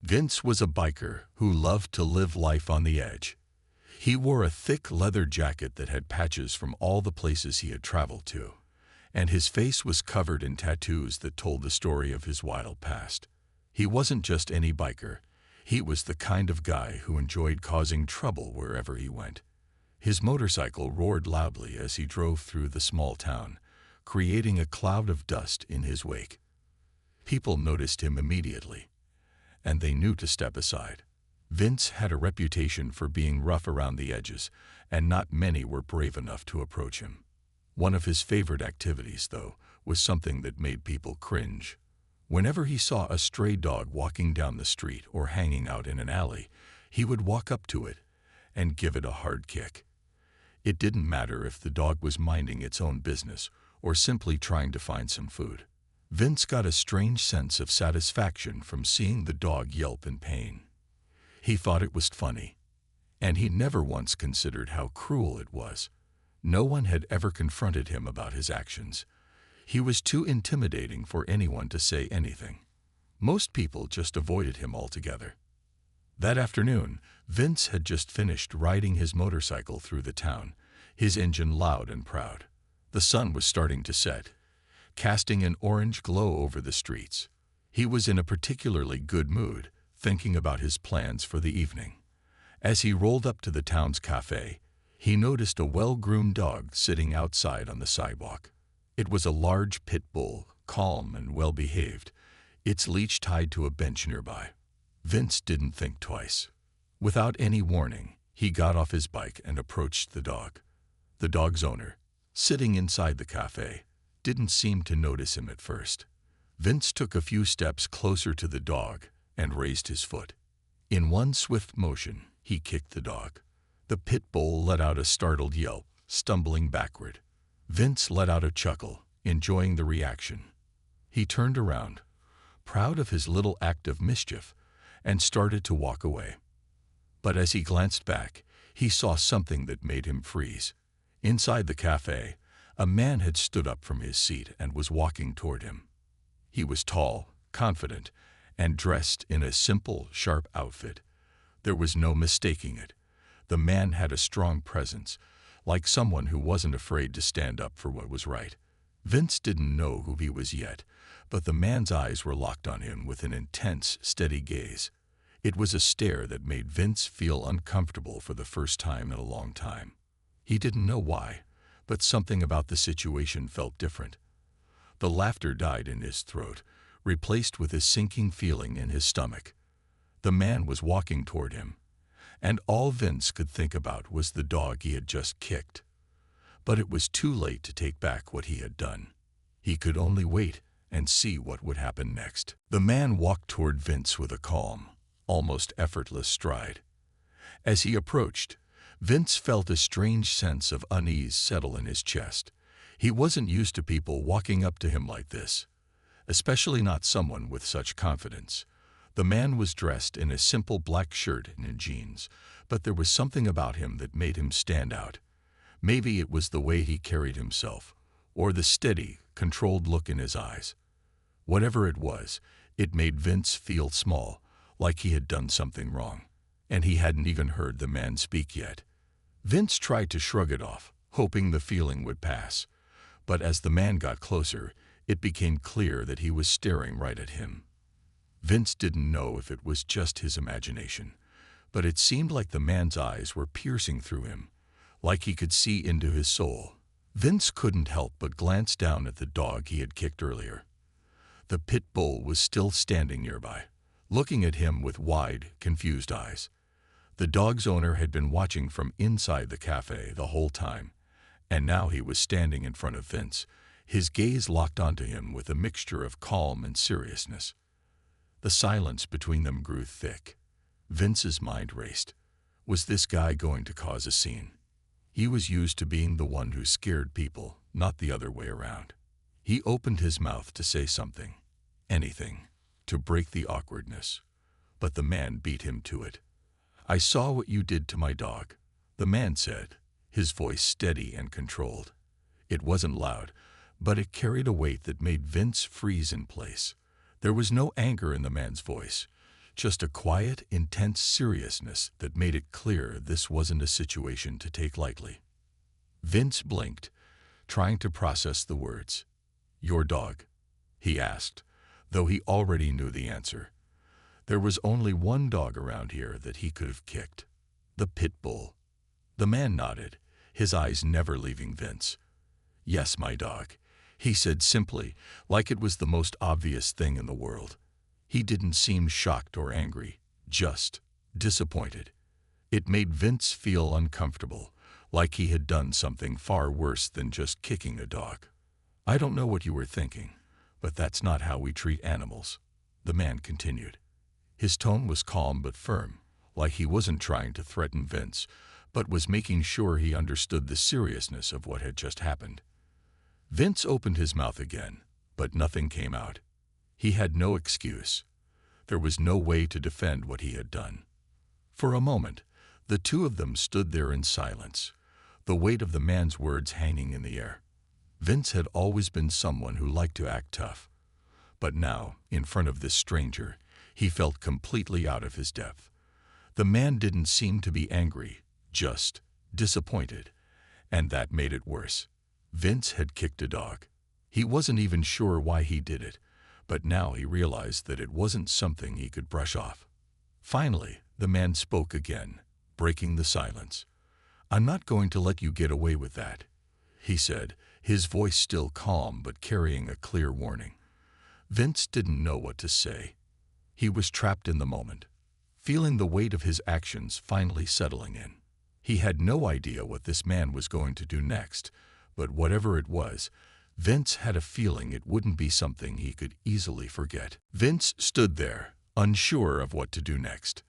Vince was a biker who loved to live life on the edge. He wore a thick leather jacket that had patches from all the places he had traveled to, and his face was covered in tattoos that told the story of his wild past. He wasn't just any biker. He was the kind of guy who enjoyed causing trouble wherever he went. His motorcycle roared loudly as he drove through the small town, creating a cloud of dust in his wake. People noticed him immediately, and they knew to step aside. Vince had a reputation for being rough around the edges, and not many were brave enough to approach him. One of his favorite activities, though, was something that made people cringe. Whenever he saw a stray dog walking down the street or hanging out in an alley, he would walk up to it and give it a hard kick. It didn't matter if the dog was minding its own business or simply trying to find some food. Vince got a strange sense of satisfaction from seeing the dog yelp in pain. He thought it was funny, and he never once considered how cruel it was. No one had ever confronted him about his actions. He was too intimidating for anyone to say anything. Most people just avoided him altogether. That afternoon, Vince had just finished riding his motorcycle through the town, his engine loud and proud. The sun was starting to set, casting an orange glow over the streets. He was in a particularly good mood, thinking about his plans for the evening. As he rolled up to the town's cafe, he noticed a well-groomed dog sitting outside on the sidewalk. It was a large pit bull, calm and well-behaved, its leash tied to a bench nearby. Vince didn't think twice. Without any warning, he got off his bike and approached the dog. The dog's owner, sitting inside the cafe, didn't seem to notice him at first. Vince took a few steps closer to the dog and raised his foot. In one swift motion, he kicked the dog. The pit bull let out a startled yelp, stumbling backward. Vince let out a chuckle, enjoying the reaction. He turned around, proud of his little act of mischief, and started to walk away. But as he glanced back, he saw something that made him freeze. Inside the cafe, a man had stood up from his seat and was walking toward him. He was tall, confident, and dressed in a simple, sharp outfit. There was no mistaking it. The man had a strong presence, like someone who wasn't afraid to stand up for what was right. Vince didn't know who he was yet, but the man's eyes were locked on him with an intense, steady gaze. It was a stare that made Vince feel uncomfortable for the first time in a long time. He didn't know why, but something about the situation felt different. The laughter died in his throat, replaced with a sinking feeling in his stomach. The man was walking toward him, and all Vince could think about was the dog he had just kicked. But it was too late to take back what he had done. He could only wait and see what would happen next. The man walked toward Vince with a calm, almost effortless stride. As he approached, Vince felt a strange sense of unease settle in his chest. He wasn't used to people walking up to him like this, especially not someone with such confidence. The man was dressed in a simple black shirt and jeans, but there was something about him that made him stand out. Maybe it was the way he carried himself, or the steady, controlled look in his eyes. Whatever it was, it made Vince feel small, like he had done something wrong, and he hadn't even heard the man speak yet. Vince tried to shrug it off, hoping the feeling would pass, but as the man got closer, it became clear that he was staring right at him. Vince didn't know if it was just his imagination, but it seemed like the man's eyes were piercing through him, like he could see into his soul. Vince couldn't help but glance down at the dog he had kicked earlier. The pit bull was still standing nearby, looking at him with wide, confused eyes. The dog's owner had been watching from inside the cafe the whole time, and now he was standing in front of Vince, his gaze locked onto him with a mixture of calm and seriousness. The silence between them grew thick. Vince's mind raced. Was this guy going to cause a scene? He was used to being the one who scared people, not the other way around. He opened his mouth to say something, anything, to break the awkwardness, but the man beat him to it. "I saw what you did to my dog," the man said, his voice steady and controlled. It wasn't loud, but it carried a weight that made Vince freeze in place. There was no anger in the man's voice, just a quiet, intense seriousness that made it clear this wasn't a situation to take lightly. Vince blinked, trying to process the words. "Your dog?" he asked, though he already knew the answer. There was only one dog around here that he could have kicked. The pit bull. The man nodded, his eyes never leaving Vince. "Yes, my dog," he said simply, like it was the most obvious thing in the world. He didn't seem shocked or angry, just disappointed. It made Vince feel uncomfortable, like he had done something far worse than just kicking a dog. "I don't know what you were thinking, but that's not how we treat animals," the man continued. His tone was calm but firm, like he wasn't trying to threaten Vince, but was making sure he understood the seriousness of what had just happened. Vince opened his mouth again, but nothing came out. He had no excuse. There was no way to defend what he had done. For a moment, the two of them stood there in silence, the weight of the man's words hanging in the air. Vince had always been someone who liked to act tough, but now, in front of this stranger, he felt completely out of his depth. The man didn't seem to be angry, just disappointed, and that made it worse. Vince had kicked a dog. He wasn't even sure why he did it, but now he realized that it wasn't something he could brush off. Finally, the man spoke again, breaking the silence. "I'm not going to let you get away with that," he said, his voice still calm but carrying a clear warning. Vince didn't know what to say. He was trapped in the moment, feeling the weight of his actions finally settling in. He had no idea what this man was going to do next, but whatever it was, Vince had a feeling it wouldn't be something he could easily forget. Vince stood there, unsure of what to do next.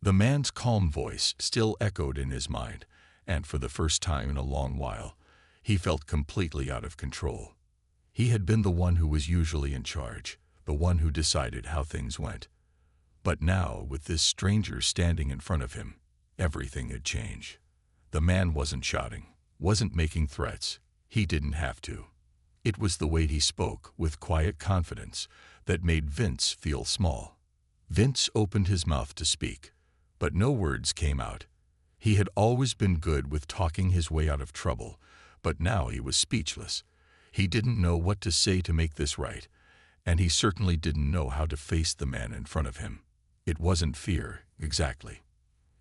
The man's calm voice still echoed in his mind, and for the first time in a long while, he felt completely out of control. He had been the one who was usually in charge, the one who decided how things went. But now, with this stranger standing in front of him, everything had changed. The man wasn't shouting, wasn't making threats. He didn't have to. It was the way he spoke, with quiet confidence, that made Vince feel small. Vince opened his mouth to speak, but no words came out. He had always been good with talking his way out of trouble, but now he was speechless. He didn't know what to say to make this right, and he certainly didn't know how to face the man in front of him. It wasn't fear, exactly.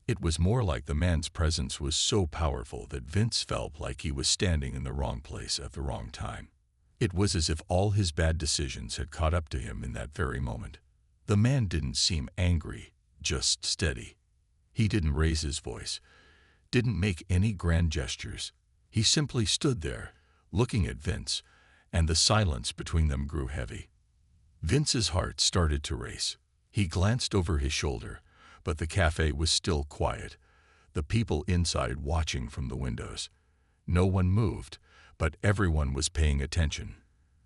It was more like the man's presence was so powerful that Vince felt like he was standing in the wrong place at the wrong time. It was as if all his bad decisions had caught up to him in that very moment. The man didn't seem angry, just steady. He didn't raise his voice, didn't make any grand gestures. He simply stood there, looking at Vince, and the silence between them grew heavy. Vince's heart started to race. He glanced over his shoulder, but the cafe was still quiet, the people inside watching from the windows. No one moved, but everyone was paying attention.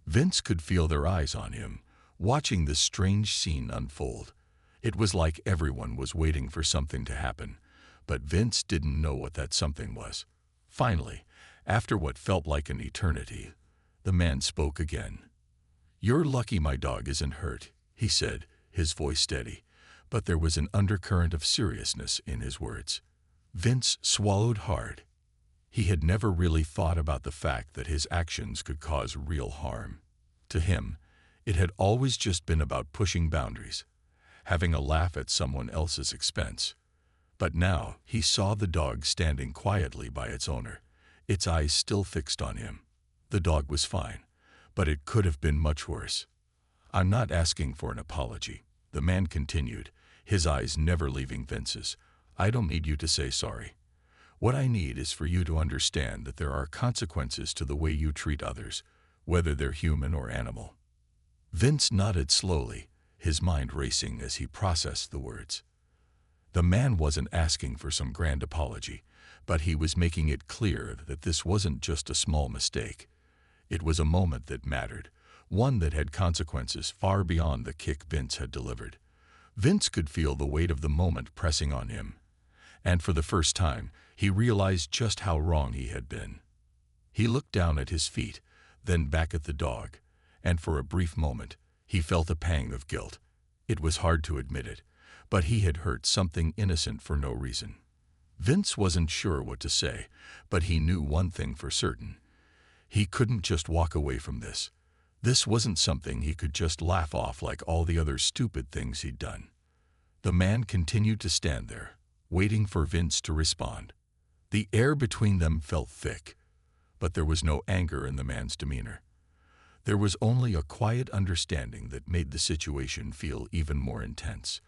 Vince could feel their eyes on him, watching this strange scene unfold. It was like everyone was waiting for something to happen, but Vince didn't know what that something was. Finally, after what felt like an eternity, the man spoke again. "You're lucky my dog isn't hurt," he said, his voice steady, but there was an undercurrent of seriousness in his words. Vince swallowed hard. He had never really thought about the fact that his actions could cause real harm. To him, it had always just been about pushing boundaries, having a laugh at someone else's expense. But now he saw the dog standing quietly by its owner, its eyes still fixed on him. The dog was fine, but it could have been much worse. "I'm not asking for an apology," the man continued, his eyes never leaving Vince's. "I don't need you to say sorry. What I need is for you to understand that there are consequences to the way you treat others, whether they're human or animal." Vince nodded slowly, his mind racing as he processed the words. The man wasn't asking for some grand apology, but he was making it clear that this wasn't just a small mistake. It was a moment that mattered, one that had consequences far beyond the kick Vince had delivered. Vince could feel the weight of the moment pressing on him, and for the first time, he realized just how wrong he had been. He looked down at his feet, then back at the dog, and for a brief moment, he felt a pang of guilt. It was hard to admit it, but he had hurt something innocent for no reason. Vince wasn't sure what to say, but he knew one thing for certain. He couldn't just walk away from this. This wasn't something he could just laugh off like all the other stupid things he'd done. The man continued to stand there, waiting for Vince to respond. The air between them felt thick, but there was no anger in the man's demeanor. There was only a quiet understanding that made the situation feel even more intense.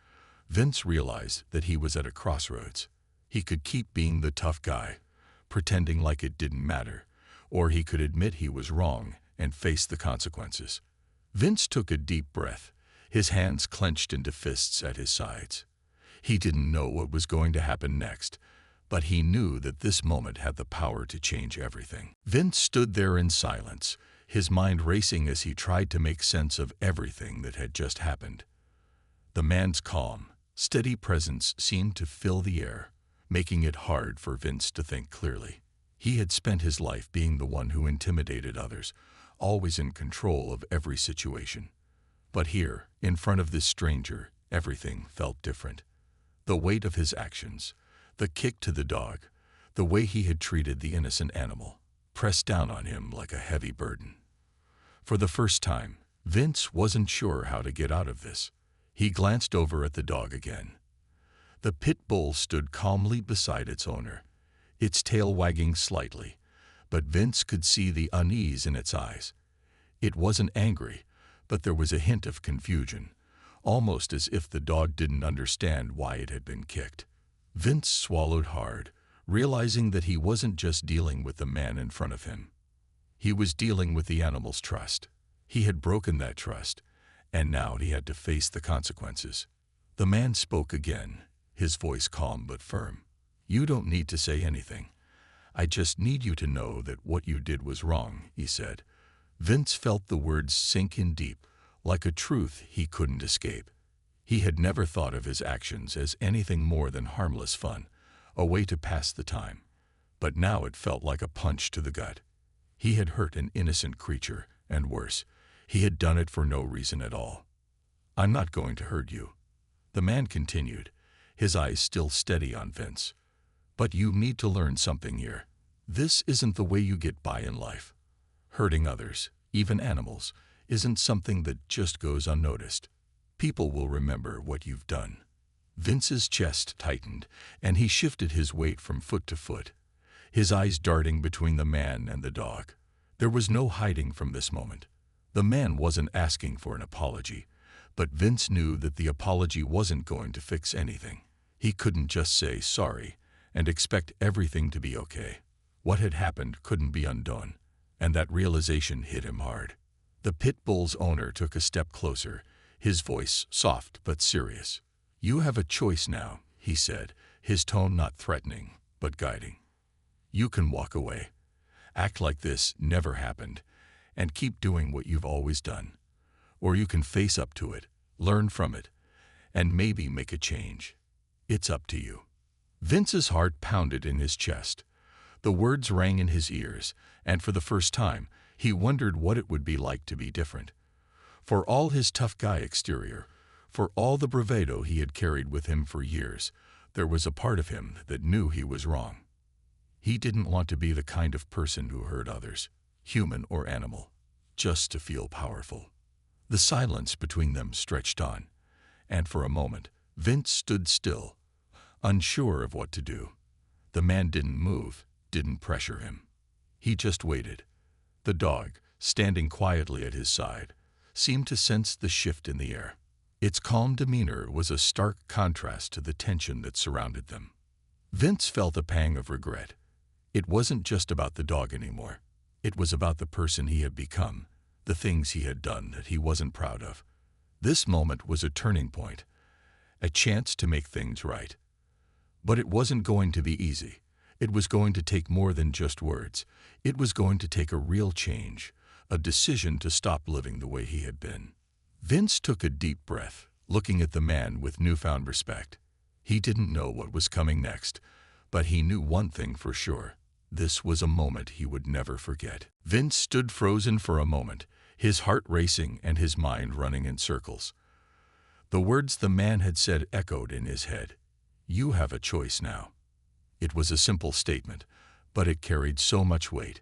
Vince realized that he was at a crossroads. He could keep being the tough guy, pretending like it didn't matter, or he could admit he was wrong and face the consequences. Vince took a deep breath, his hands clenched into fists at his sides. He didn't know what was going to happen next, but he knew that this moment had the power to change everything. Vince stood there in silence, his mind racing as he tried to make sense of everything that had just happened. The man's calm, steady presence seemed to fill the air, making it hard for Vince to think clearly. He had spent his life being the one who intimidated others, always in control of every situation. But here, in front of this stranger, everything felt different. The weight of his actions, the kick to the dog, the way he had treated the innocent animal, pressed down on him like a heavy burden. For the first time, Vince wasn't sure how to get out of this. He glanced over at the dog again. The pit bull stood calmly beside its owner, its tail wagging slightly, but Vince could see the unease in its eyes. It wasn't angry, but there was a hint of confusion, almost as if the dog didn't understand why it had been kicked. Vince swallowed hard, realizing that he wasn't just dealing with the man in front of him. He was dealing with the animal's trust. He had broken that trust, and now he had to face the consequences. The man spoke again, his voice calm but firm. "You don't need to say anything. I just need you to know that what you did was wrong," he said. Vince felt the words sink in deep, like a truth he couldn't escape. He had never thought of his actions as anything more than harmless fun, a way to pass the time. But now it felt like a punch to the gut. He had hurt an innocent creature, and worse, he had done it for no reason at all. "I'm not going to hurt you," the man continued, his eyes still steady on Vince. "But you need to learn something here. This isn't the way you get by in life. Hurting others, even animals, isn't something that just goes unnoticed. People will remember what you've done." Vince's chest tightened, and he shifted his weight from foot to foot, his eyes darting between the man and the dog. There was no hiding from this moment. The man wasn't asking for an apology, but Vince knew that the apology wasn't going to fix anything. He couldn't just say sorry and expect everything to be okay. What had happened couldn't be undone, and that realization hit him hard. The pit bull's owner took a step closer, his voice soft but serious. "You have a choice now," he said, his tone not threatening, but guiding. "You can walk away, act like this never happened, and keep doing what you've always done. Or you can face up to it, learn from it, and maybe make a change. It's up to you." Vince's heart pounded in his chest. The words rang in his ears, and for the first time, he wondered what it would be like to be different. For all his tough guy exterior, for all the bravado he had carried with him for years, there was a part of him that knew he was wrong. He didn't want to be the kind of person who hurt others, human or animal, just to feel powerful. The silence between them stretched on, and for a moment, Vince stood still, unsure of what to do. The man didn't move, didn't pressure him. He just waited. The dog, standing quietly at his side, seemed to sense the shift in the air. Its calm demeanor was a stark contrast to the tension that surrounded them. Vince felt a pang of regret. It wasn't just about the dog anymore. It was about the person he had become, the things he had done that he wasn't proud of. This moment was a turning point, a chance to make things right. But it wasn't going to be easy. It was going to take more than just words. It was going to take a real change, a decision to stop living the way he had been. Vince took a deep breath, looking at the man with newfound respect. He didn't know what was coming next, but he knew one thing for sure. This was a moment he would never forget. Vince stood frozen for a moment, his heart racing and his mind running in circles. The words the man had said echoed in his head. You have a choice now. It was a simple statement, but it carried so much weight.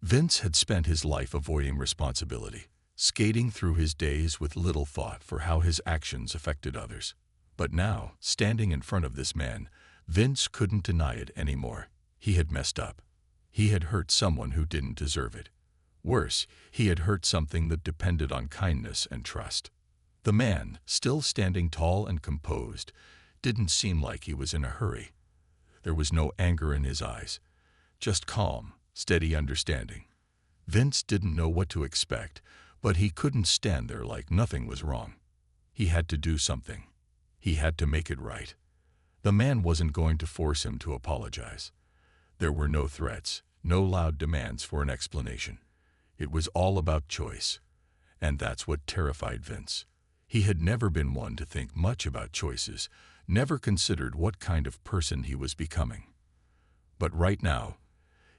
Vince had spent his life avoiding responsibility, skating through his days with little thought for how his actions affected others. But now, standing in front of this man, Vince couldn't deny it anymore. He had messed up. He had hurt someone who didn't deserve it. Worse, he had hurt something that depended on kindness and trust. The man, still standing tall and composed, didn't seem like he was in a hurry. There was no anger in his eyes, just calm, steady understanding. Vince didn't know what to expect, but he couldn't stand there like nothing was wrong. He had to do something. He had to make it right. The man wasn't going to force him to apologize. There were no threats, no loud demands for an explanation. It was all about choice, and that's what terrified Vince. He had never been one to think much about choices, never considered what kind of person he was becoming. But right now,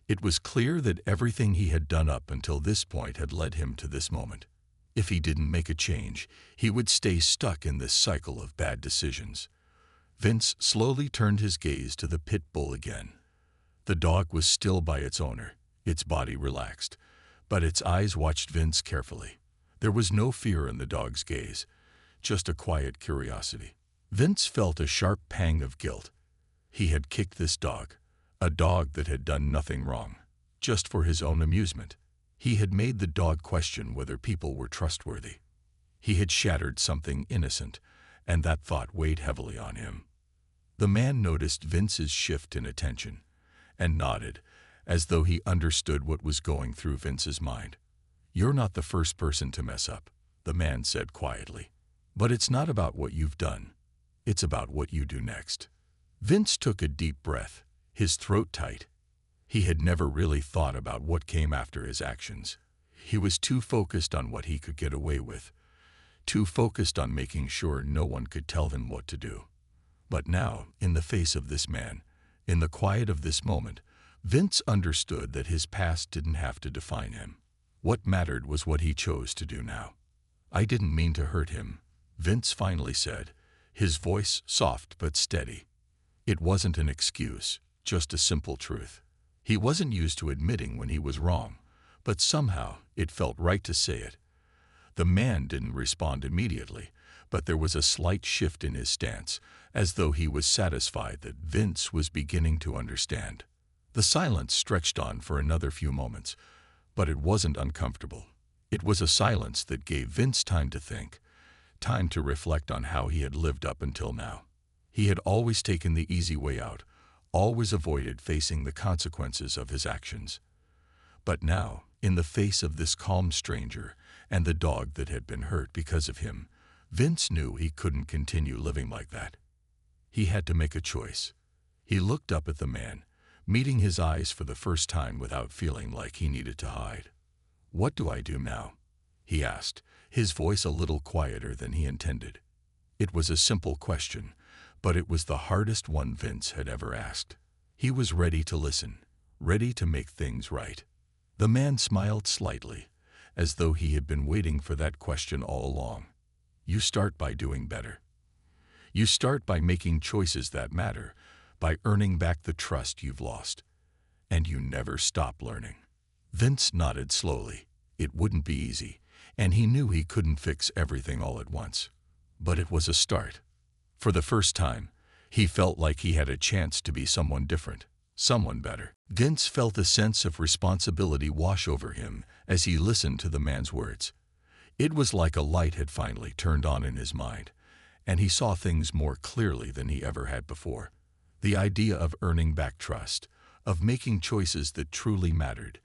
it was clear that everything he had done up until this point had led him to this moment. If he didn't make a change, he would stay stuck in this cycle of bad decisions. Vince slowly turned his gaze to the pit bull again. The dog was still by its owner, its body relaxed, but its eyes watched Vince carefully. There was no fear in the dog's gaze, just a quiet curiosity. Vince felt a sharp pang of guilt. He had kicked this dog, a dog that had done nothing wrong, just for his own amusement. He had made the dog question whether people were trustworthy. He had shattered something innocent, and that thought weighed heavily on him. The man noticed Vince's shift in attention, and nodded, as though he understood what was going through Vince's mind. You're not the first person to mess up, the man said quietly. But it's not about what you've done. It's about what you do next. Vince took a deep breath, his throat tight. He had never really thought about what came after his actions. He was too focused on what he could get away with, too focused on making sure no one could tell him what to do. But now, in the face of this man, in the quiet of this moment, Vince understood that his past didn't have to define him. What mattered was what he chose to do now. I didn't mean to hurt him, Vince finally said, his voice soft but steady. It wasn't an excuse, just a simple truth. He wasn't used to admitting when he was wrong, but somehow it felt right to say it. The man didn't respond immediately, but there was a slight shift in his stance, as though he was satisfied that Vince was beginning to understand. The silence stretched on for another few moments, but it wasn't uncomfortable. It was a silence that gave Vince time to think, time to reflect on how he had lived up until now. He had always taken the easy way out, always avoided facing the consequences of his actions. But now, in the face of this calm stranger and the dog that had been hurt because of him, Vince knew he couldn't continue living like that. He had to make a choice. He looked up at the man, meeting his eyes for the first time without feeling like he needed to hide. "What do I do now?" he asked, his voice a little quieter than he intended. It was a simple question, but it was the hardest one Vince had ever asked. He was ready to listen, ready to make things right. The man smiled slightly, as though he had been waiting for that question all along. You start by doing better. You start by making choices that matter, by earning back the trust you've lost. And you never stop learning. Vince nodded slowly. It wouldn't be easy, and he knew he couldn't fix everything all at once. But it was a start. For the first time, he felt like he had a chance to be someone different, someone better. Vince felt a sense of responsibility wash over him as he listened to the man's words. It was like a light had finally turned on in his mind, and he saw things more clearly than he ever had before. The idea of earning back trust, of making choices that truly mattered,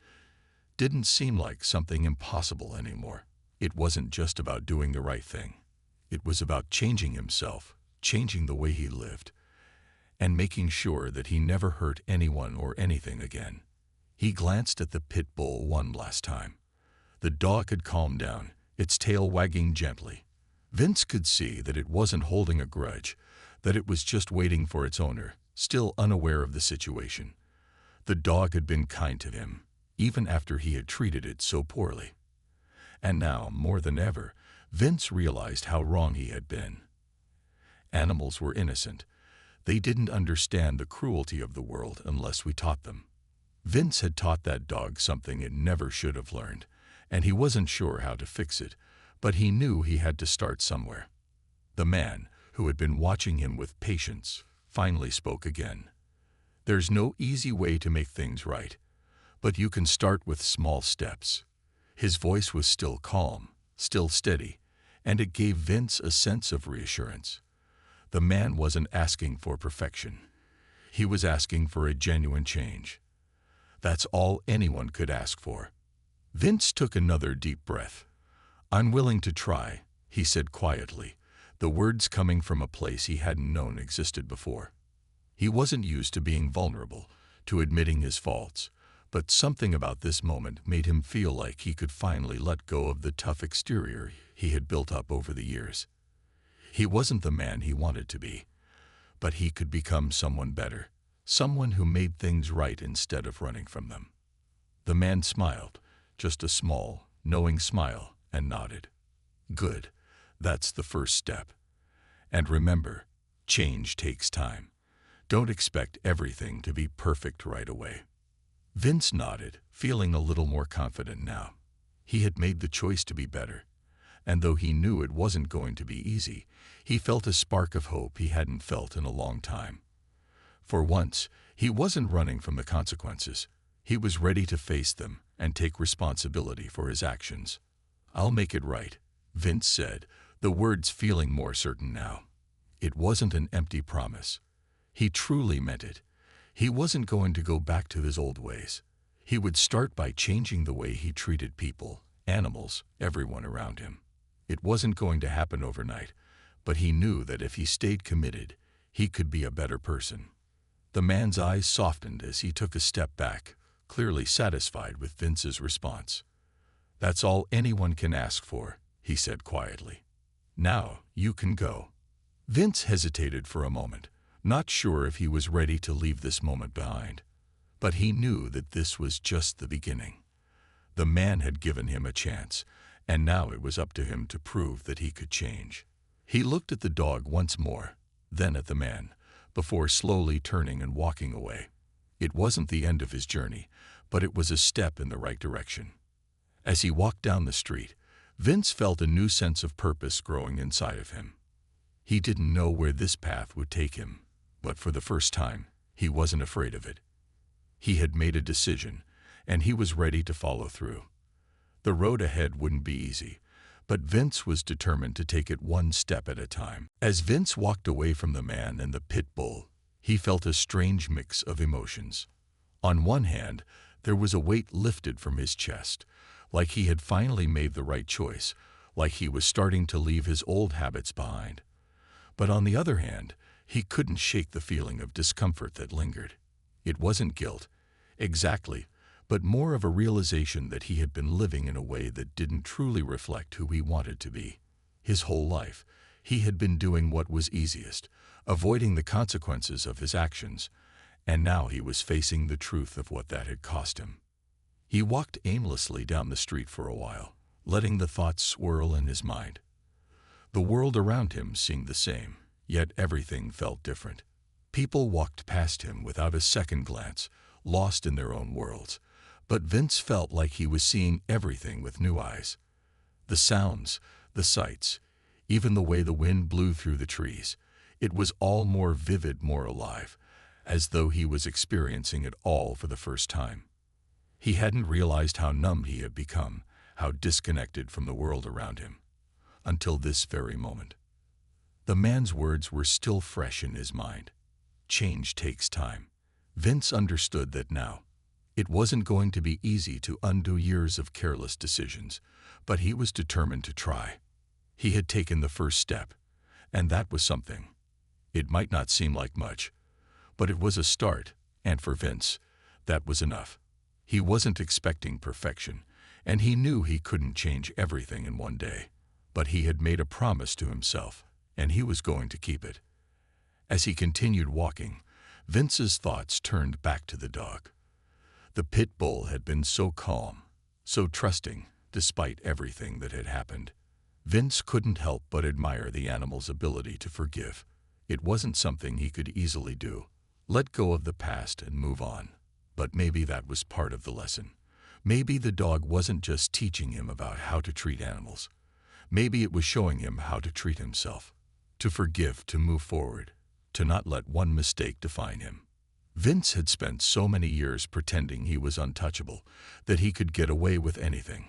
didn't seem like something impossible anymore. It wasn't just about doing the right thing. It was about changing himself, changing the way he lived, and making sure that he never hurt anyone or anything again. He glanced at the pit bull one last time. The dog had calmed down, its tail wagging gently. Vince could see that it wasn't holding a grudge, that it was just waiting for its owner, still unaware of the situation. The dog had been kind to him, even after he had treated it so poorly. And now, more than ever, Vince realized how wrong he had been. Animals were innocent. They didn't understand the cruelty of the world unless we taught them. Vince had taught that dog something it never should have learned, and he wasn't sure how to fix it, but he knew he had to start somewhere. The man, who had been watching him with patience, finally spoke again. "There's no easy way to make things right, but you can start with small steps." His voice was still calm, still steady, and it gave Vince a sense of reassurance. The man wasn't asking for perfection. He was asking for a genuine change. That's all anyone could ask for. Vince took another deep breath. "I'm willing to try," he said quietly, the words coming from a place he hadn't known existed before. He wasn't used to being vulnerable, to admitting his faults, but something about this moment made him feel like he could finally let go of the tough exterior he had built up over the years. He wasn't the man he wanted to be, but he could become someone better, someone who made things right instead of running from them. The man smiled, just a small, knowing smile, and nodded. "Good. That's the first step. And remember, change takes time. Don't expect everything to be perfect right away." Vince nodded, feeling a little more confident now. He had made the choice to be better, and though he knew it wasn't going to be easy, he felt a spark of hope he hadn't felt in a long time. For once, he wasn't running from the consequences. He was ready to face them and take responsibility for his actions. "I'll make it right," Vince said, the words feeling more certain now. It wasn't an empty promise. He truly meant it. He wasn't going to go back to his old ways. He would start by changing the way he treated people, animals, everyone around him. It wasn't going to happen overnight, but he knew that if he stayed committed, he could be a better person. The man's eyes softened as he took a step back, clearly satisfied with Vince's response. "That's all anyone can ask for," he said quietly. "Now, you can go." Vince hesitated for a moment, not sure if he was ready to leave this moment behind. But he knew that this was just the beginning. The man had given him a chance, and now it was up to him to prove that he could change. He looked at the dog once more, then at the man, before slowly turning and walking away. It wasn't the end of his journey, but it was a step in the right direction. As he walked down the street, Vince felt a new sense of purpose growing inside of him. He didn't know where this path would take him, but for the first time, he wasn't afraid of it. He had made a decision, and he was ready to follow through. The road ahead wouldn't be easy, but Vince was determined to take it one step at a time. As Vince walked away from the man and the pit bull, he felt a strange mix of emotions. On one hand, there was a weight lifted from his chest, like he had finally made the right choice, like he was starting to leave his old habits behind. But on the other hand, he couldn't shake the feeling of discomfort that lingered. It wasn't guilt, exactly, but more of a realization that he had been living in a way that didn't truly reflect who he wanted to be. His whole life, he had been doing what was easiest, avoiding the consequences of his actions, and now he was facing the truth of what that had cost him. He walked aimlessly down the street for a while, letting the thoughts swirl in his mind. The world around him seemed the same, yet everything felt different. People walked past him without a second glance, lost in their own worlds, but Vince felt like he was seeing everything with new eyes. The sounds, the sights, even the way the wind blew through the trees, it was all more vivid, more alive, as though he was experiencing it all for the first time. He hadn't realized how numb he had become, how disconnected from the world around him, until this very moment. The man's words were still fresh in his mind. Change takes time. Vince understood that now. It wasn't going to be easy to undo years of careless decisions, but he was determined to try. He had taken the first step, and that was something. It might not seem like much, but it was a start, and for Vince, that was enough. He wasn't expecting perfection, and he knew he couldn't change everything in one day. But he had made a promise to himself, and he was going to keep it. As he continued walking, Vince's thoughts turned back to the dog. The pit bull had been so calm, so trusting, despite everything that had happened. Vince couldn't help but admire the animal's ability to forgive. It wasn't something he could easily do. Let go of the past and move on. But maybe that was part of the lesson. Maybe the dog wasn't just teaching him about how to treat animals. Maybe it was showing him how to treat himself. To forgive, to move forward, to not let one mistake define him. Vince had spent so many years pretending he was untouchable, that he could get away with anything.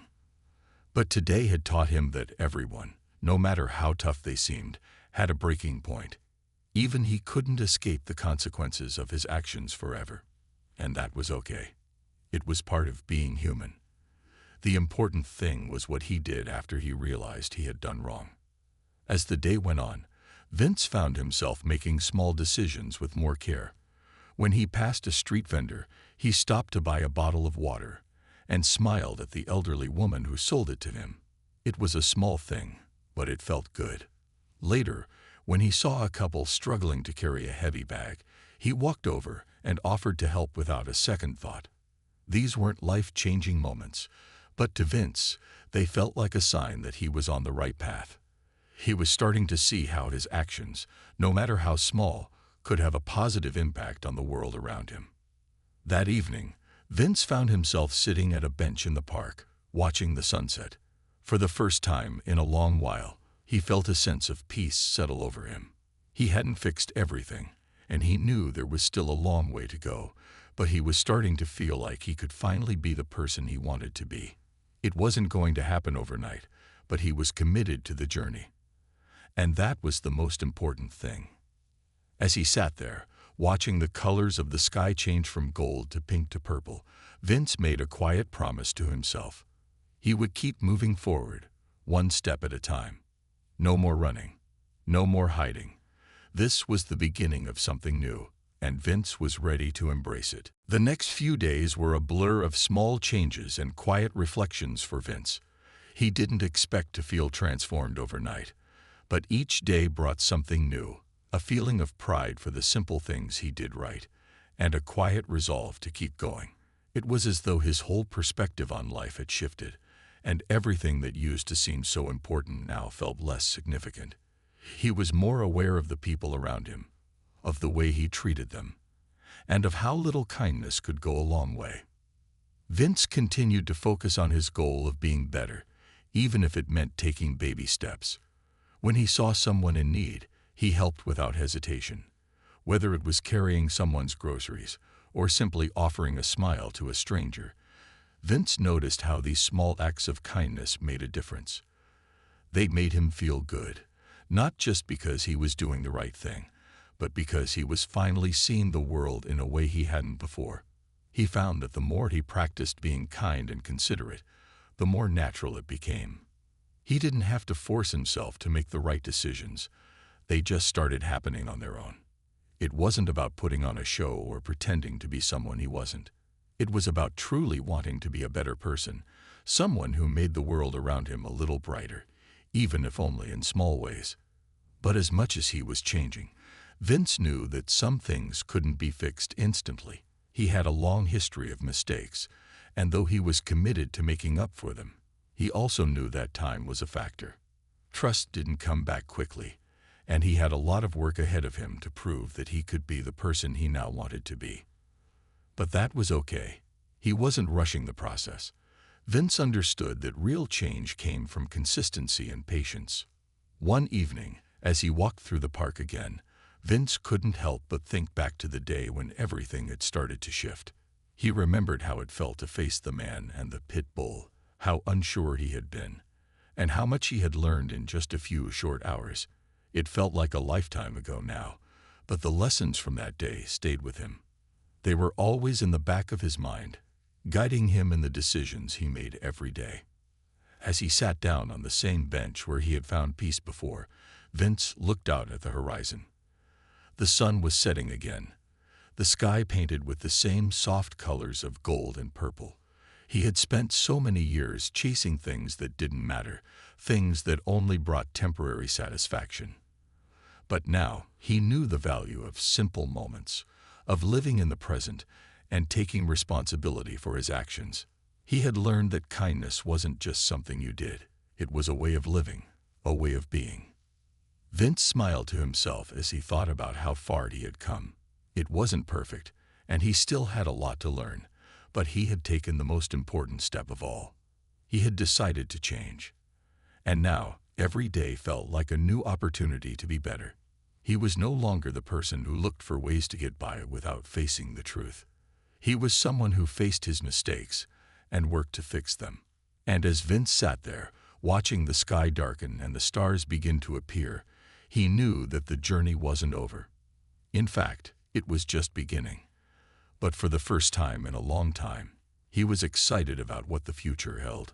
But today had taught him that everyone, no matter how tough they seemed, had a breaking point. Even he couldn't escape the consequences of his actions forever. And that was okay. It was part of being human. The important thing was what he did after he realized he had done wrong. As the day went on, Vince found himself making small decisions with more care. When he passed a street vendor, he stopped to buy a bottle of water and smiled at the elderly woman who sold it to him. It was a small thing, but it felt good. Later, when he saw a couple struggling to carry a heavy bag, he walked over and offered to help without a second thought. These weren't life-changing moments, but to Vince, they felt like a sign that he was on the right path. He was starting to see how his actions, no matter how small, could have a positive impact on the world around him. That evening, Vince found himself sitting at a bench in the park, watching the sunset. For the first time in a long while, he felt a sense of peace settle over him. He hadn't fixed everything, and he knew there was still a long way to go, but he was starting to feel like he could finally be the person he wanted to be. It wasn't going to happen overnight, but he was committed to the journey. And that was the most important thing. As he sat there, watching the colors of the sky change from gold to pink to purple, Vince made a quiet promise to himself. He would keep moving forward, one step at a time. No more running. No more hiding. This was the beginning of something new, and Vince was ready to embrace it. The next few days were a blur of small changes and quiet reflections for Vince. He didn't expect to feel transformed overnight, but each day brought something new, a feeling of pride for the simple things he did right, and a quiet resolve to keep going. It was as though his whole perspective on life had shifted, and everything that used to seem so important now felt less significant. He was more aware of the people around him, of the way he treated them, and of how little kindness could go a long way. Vince continued to focus on his goal of being better, even if it meant taking baby steps. When he saw someone in need, he helped without hesitation. Whether it was carrying someone's groceries or simply offering a smile to a stranger, Vince noticed how these small acts of kindness made a difference. They made him feel good, not just because he was doing the right thing, but because he was finally seeing the world in a way he hadn't before. He found that the more he practiced being kind and considerate, the more natural it became. He didn't have to force himself to make the right decisions. They just started happening on their own. It wasn't about putting on a show or pretending to be someone he wasn't. It was about truly wanting to be a better person, someone who made the world around him a little brighter, even if only in small ways. But as much as he was changing, Vince knew that some things couldn't be fixed instantly. He had a long history of mistakes, and though he was committed to making up for them, he also knew that time was a factor. Trust didn't come back quickly, and he had a lot of work ahead of him to prove that he could be the person he now wanted to be. But that was okay. He wasn't rushing the process. Vince understood that real change came from consistency and patience. One evening, as he walked through the park again, Vince couldn't help but think back to the day when everything had started to shift. He remembered how it felt to face the man and the pit bull, how unsure he had been, and how much he had learned in just a few short hours. It felt like a lifetime ago now, but the lessons from that day stayed with him. They were always in the back of his mind, guiding him in the decisions he made every day. As he sat down on the same bench where he had found peace before, Vince looked out at the horizon. The sun was setting again, the sky painted with the same soft colors of gold and purple. He had spent so many years chasing things that didn't matter, things that only brought temporary satisfaction. But now he knew the value of simple moments, of living in the present and taking responsibility for his actions. He had learned that kindness wasn't just something you did. It was a way of living, a way of being. Vince smiled to himself as he thought about how far he had come. It wasn't perfect, and he still had a lot to learn, but he had taken the most important step of all. He had decided to change. And now, every day felt like a new opportunity to be better. He was no longer the person who looked for ways to get by without facing the truth. He was someone who faced his mistakes and worked to fix them. And as Vince sat there, watching the sky darken and the stars begin to appear, he knew that the journey wasn't over. In fact, it was just beginning. But for the first time in a long time, he was excited about what the future held.